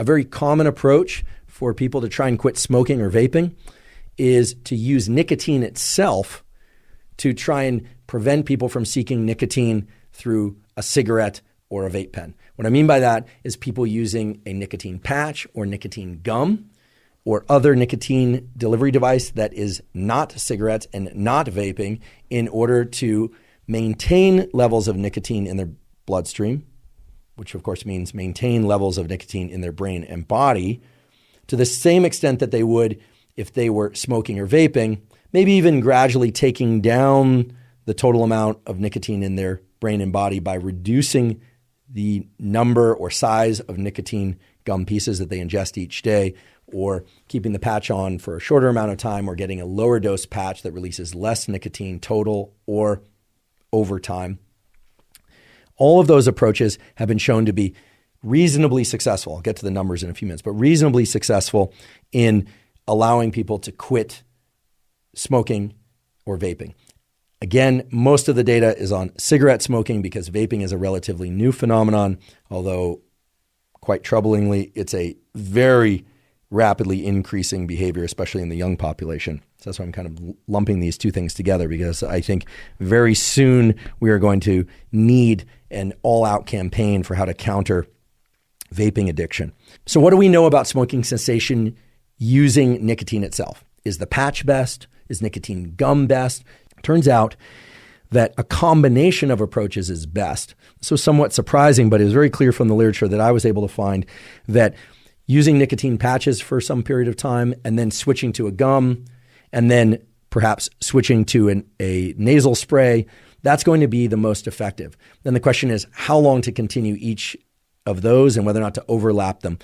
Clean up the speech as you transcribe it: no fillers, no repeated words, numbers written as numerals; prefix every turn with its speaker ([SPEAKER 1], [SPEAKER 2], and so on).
[SPEAKER 1] A very common approach for people to try and quit smoking or vaping is to use nicotine itself to try and prevent people from seeking nicotine through a cigarette or a vape pen. What I mean by that is people using a nicotine patch or nicotine gum or other nicotine delivery device that is not cigarettes and not vaping in order to maintain levels of nicotine in their bloodstream, which of course means maintain levels of nicotine in their brain and body to the same extent that they would if they were smoking or vaping, maybe even gradually taking down the total amount of nicotine in their brain and body by reducing the number or size of nicotine gum pieces that they ingest each day, or keeping the patch on for a shorter amount of time, or getting a lower dose patch that releases less nicotine total or over time. All of those approaches have been shown to be reasonably successful. I'll get to the numbers in a few minutes, but reasonably successful in allowing people to quit smoking or vaping. Again, most of the data is on cigarette smoking because vaping is a relatively new phenomenon, although quite troublingly, it's a very rapidly increasing behavior, especially in the young population. So that's why I'm kind of lumping these two things together, because I think very soon we are going to need an all-out campaign for how to counter vaping addiction. So what do we know about smoking cessation using nicotine itself? Is the patch best? Is nicotine gum best? Turns out that a combination of approaches is best. So somewhat surprising, but it was very clear from the literature that I was able to find that using nicotine patches for some period of time and then switching to a gum and then perhaps switching to a nasal spray, that's going to be the most effective. Then the question is how long to continue each of those and whether or not to overlap them.